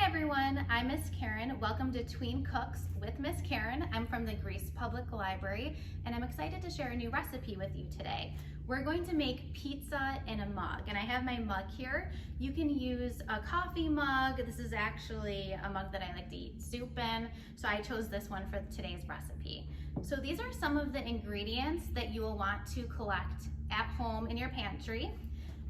everyone, I'm Miss Karen. Welcome to Tween Cooks with Miss Karen. I'm from the Greece Public Library and I'm excited to share a new recipe with you today. We're going to make pizza in a mug, and I have my mug here. You can use a coffee mug. This is actually a mug that I like to eat soup in, so I chose this one for today's recipe. So these are some of the ingredients that you will want to collect at home in your pantry.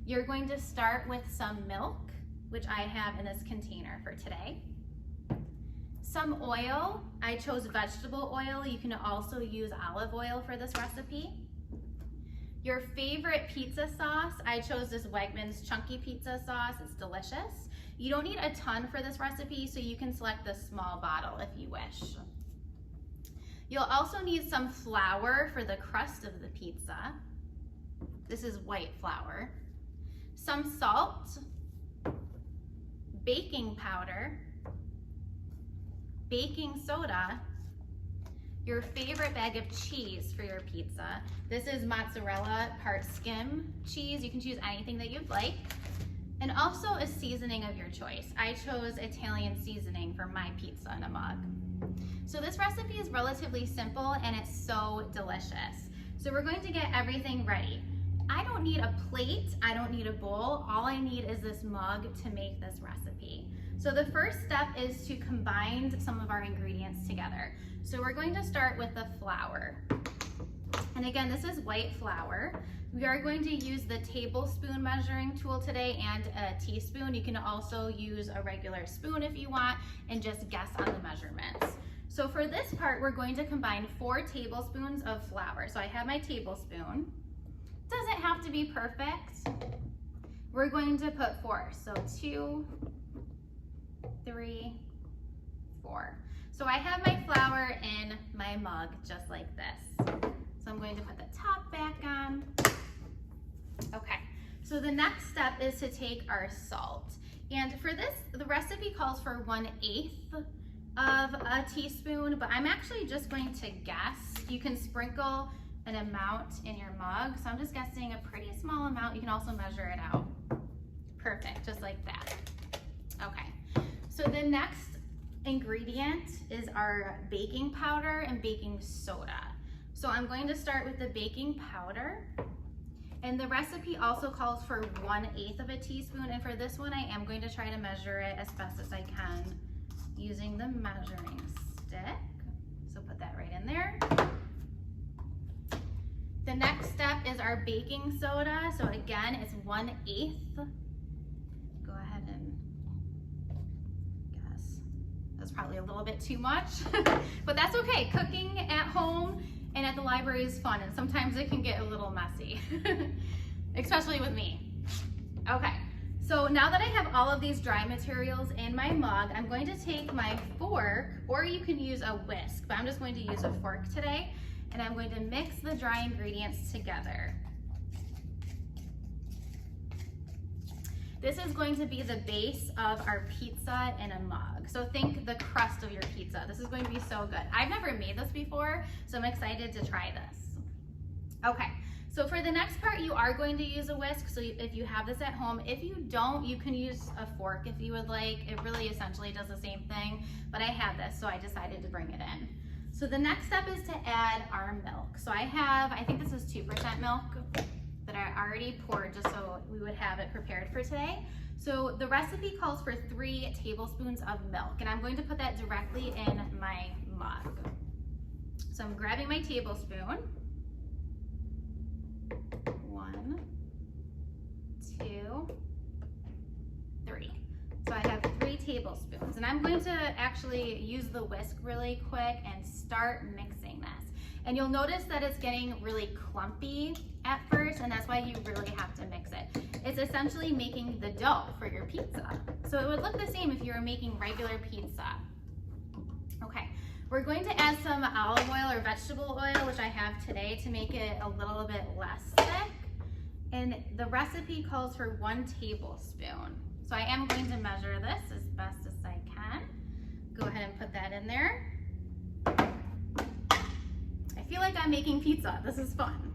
You're going to start with some milk, which I have in this container for today. Some oil, I chose vegetable oil. You can also use olive oil for this recipe. Your favorite pizza sauce, I chose this Wegmans chunky pizza sauce. It's delicious. You don't need a ton for this recipe, so you can select the small bottle if you wish. You'll also need some flour for the crust of the pizza. This is white flour. Some salt, baking powder, baking soda, your favorite bag of cheese for your pizza. This is mozzarella part skim cheese. You can choose anything that you'd like. And also a seasoning of your choice. I chose Italian seasoning for my pizza in a mug. So this recipe is relatively simple and it's so delicious. So we're going to get everything ready. I don't need a plate, I don't need a bowl. All I need is this mug to make this recipe. So the first step is to combine some of our ingredients together. So we're going to start with the flour. And again, this is white flour. We are going to use the tablespoon measuring tool today and a teaspoon. You can also use a regular spoon if you want and just guess on the measurements. So for this part, we're going to combine 4 tablespoons of flour. So I have my tablespoon. Doesn't have to be perfect. We're going to put 4. So 2, 3, 4. So I have my flour in my mug just like this. So I'm going to put the top back on. Okay, so the next step is to take our salt. And for this, the recipe calls for 1/8 of a teaspoon, but I'm actually just going to guess. You can sprinkle an amount in your mug, so I'm just guessing a pretty small amount. You can also measure it out. Perfect, just like that. Okay, so the next ingredient is our baking powder and baking soda. So I'm going to start with the baking powder, and the recipe also calls for 1/8 of a teaspoon, and for this one I am going to try to measure it as best as I can using the measuring stick. So put that right in there. The next step is our baking soda. So again, it's 1/8. Go ahead and guess. That's probably a little bit too much, but that's okay. Cooking at home and at the library is fun, and sometimes it can get a little messy, especially with me. Okay, so now that I have all of these dry materials in my mug, I'm going to take my fork, or you can use a whisk, but I'm just going to use a fork today. And I'm going to mix the dry ingredients together. This is going to be the base of our pizza in a mug. So think the crust of your pizza. This is going to be so good. I've never made this before, so I'm excited to try this. Okay, so for the next part, you are going to use a whisk. So if you have this at home, if you don't, you can use a fork if you would like. It really essentially does the same thing, but I have this, so I decided to bring it in. So the next step is to add our milk. So I think this is 2% milk that I already poured just so we would have it prepared for today. So the recipe calls for 3 tablespoons of milk, and I'm going to put that directly in my mug. So I'm grabbing my tablespoon. 1, 2, 3. So I have 3 tablespoons, and I'm going to actually use the whisk really quick and start mixing this. And you'll notice that it's getting really clumpy at first, and that's why you really have to mix it. It's essentially making the dough for your pizza. So it would look the same if you were making regular pizza. Okay, we're going to add some olive oil or vegetable oil, which I have today, to make it a little bit less thick. And the recipe calls for 1 tablespoon. So I am going to measure this as best as I can. Go ahead and put that in there. I feel like I'm making pizza. This is fun.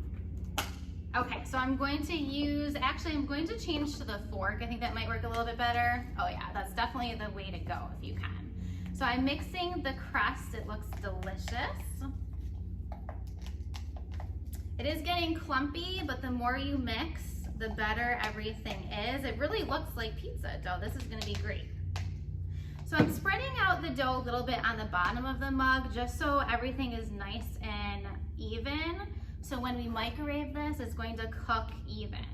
Okay, so I'm going to change to the fork. I think that might work a little bit better. Oh yeah, that's definitely definitely the way to go if you can. So I'm mixing the crust. It looks delicious. It is getting clumpy, but the more you mix, the better everything is. It really looks like pizza dough. This is gonna be great. So I'm spreading out the dough a little bit on the bottom of the mug just so everything is nice and even. So when we microwave this, it's going to cook even.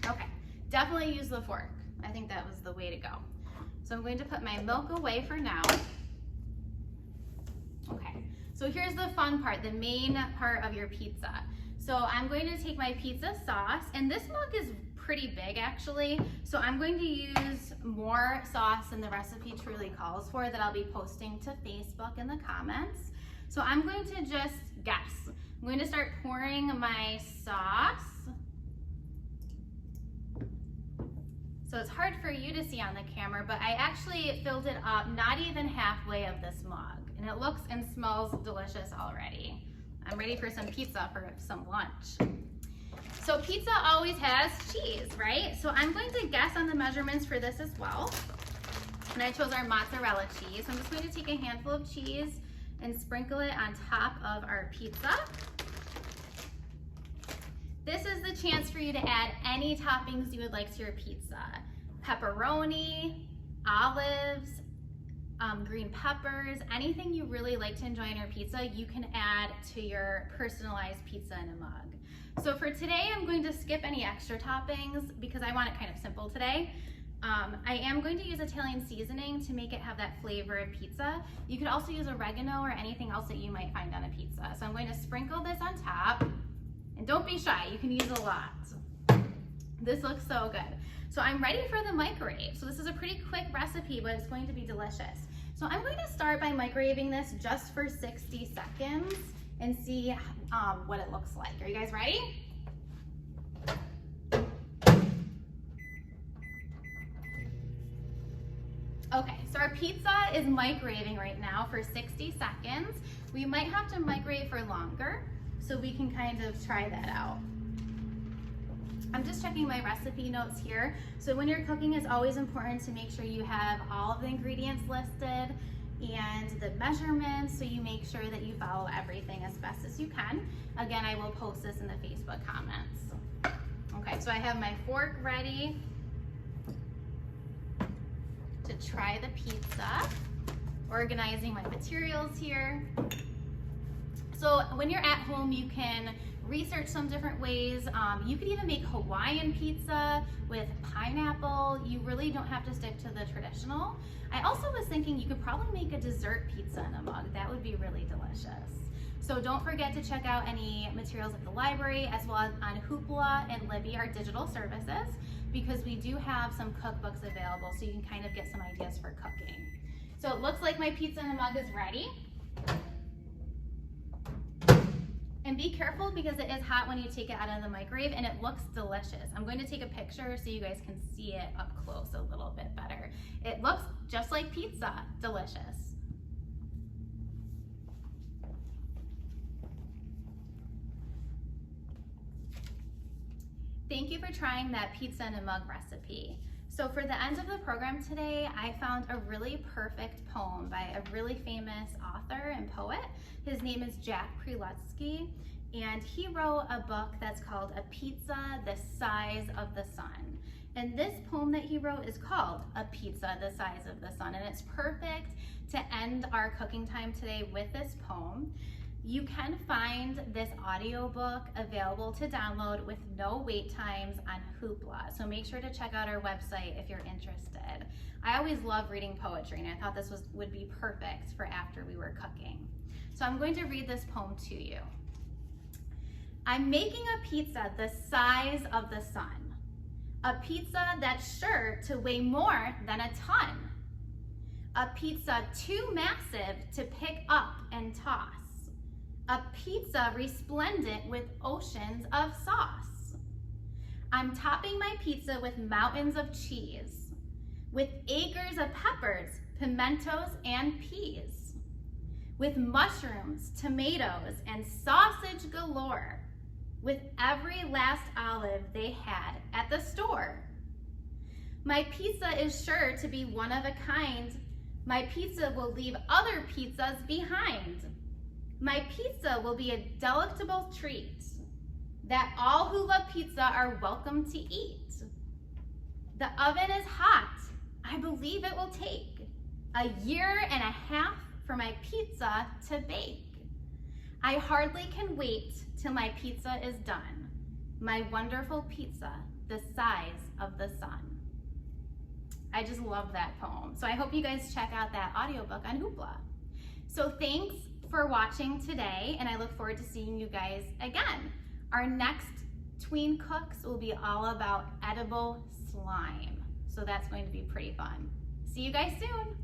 Okay, definitely use the fork. I think that was the way to go. So I'm going to put my milk away for now. Okay, so here's the fun part, the main part of your pizza. So I'm going to take my pizza sauce, and this mug is pretty big actually, so I'm going to use more sauce than the recipe truly calls for that I'll be posting to Facebook in the comments. So I'm going to just guess. I'm going to start pouring my sauce. So it's hard for you to see on the camera, but I actually filled it up not even halfway of this mug, and it looks and smells delicious already. I'm ready for some pizza for some lunch. So pizza always has cheese, right? So I'm going to guess on the measurements for this as well. And I chose our mozzarella cheese. So I'm just going to take a handful of cheese and sprinkle it on top of our pizza. This is the chance for you to add any toppings you would like to your pizza. Pepperoni, olives, green peppers, anything you really like to enjoy in your pizza, you can add to your personalized pizza in a mug. So for today, I'm going to skip any extra toppings because I want it kind of simple today. I am going to use Italian seasoning to make it have that flavor of pizza. You could also use oregano or anything else that you might find on a pizza. So I'm going to sprinkle this on top, and don't be shy, you can use a lot. This looks so good. So I'm ready for the microwave. So this is a pretty quick recipe, but it's going to be delicious. So I'm going to start by microwaving this just for 60 seconds and see what it looks like. Are you guys ready? Okay, so our pizza is microwaving right now for 60 seconds. We might have to microwave for longer, so we can kind of try that out. I'm just checking my recipe notes here. So when you're cooking, it's always important to make sure you have all of the ingredients listed and the measurements, so you make sure that you follow everything as best as you can. Again, I will post this in the Facebook comments. Okay, so I have my fork ready to try the pizza. Organizing my materials here. So when you're at home, you can research some different ways. You could even make Hawaiian pizza with pineapple. You really don't have to stick to the traditional. I also was thinking you could probably make a dessert pizza in a mug. That would be really delicious. So don't forget to check out any materials at the library, as well as on Hoopla and Libby, our digital services, because we do have some cookbooks available, so you can kind of get some ideas for cooking. So it looks like my pizza in a mug is ready. And be careful because it is hot when you take it out of the microwave, and it looks delicious. I'm going to take a picture so you guys can see it up close a little bit better. It looks just like pizza, delicious. Thank you for trying that pizza in a mug recipe. So for the end of the program today, I found a really perfect poem by a really famous author and poet. His name is Jack Prelutsky, and he wrote a book that's called A Pizza the Size of the Sun. And this poem that he wrote is called A Pizza the Size of the Sun, and it's perfect to end our cooking time today with this poem. You can find this audiobook available to download with no wait times on Hoopla. So make sure to check out our website if you're interested. I always love reading poetry, and I thought this would be perfect for after we were cooking. So I'm going to read this poem to you. I'm making a pizza the size of the sun. A pizza that's sure to weigh more than a ton. A pizza too massive to pick up and toss. A pizza resplendent with oceans of sauce. I'm topping my pizza with mountains of cheese, with acres of peppers, pimentos, and peas, with mushrooms, tomatoes, and sausage galore, with every last olive they had at the store. My pizza is sure to be one of a kind. My pizza will leave other pizzas behind. My pizza will be a delectable treat that all who love pizza are welcome to eat. The oven is hot. I believe it will take a year and a half for my pizza to bake. I hardly can wait till my pizza is done. My wonderful pizza, the size of the sun. I just love that poem. So I hope you guys check out that audiobook on Hoopla. So thanks for watching today, and I look forward to seeing you guys again. Our next Tween Cooks will be all about edible slime. So that's going to be pretty fun. See you guys soon.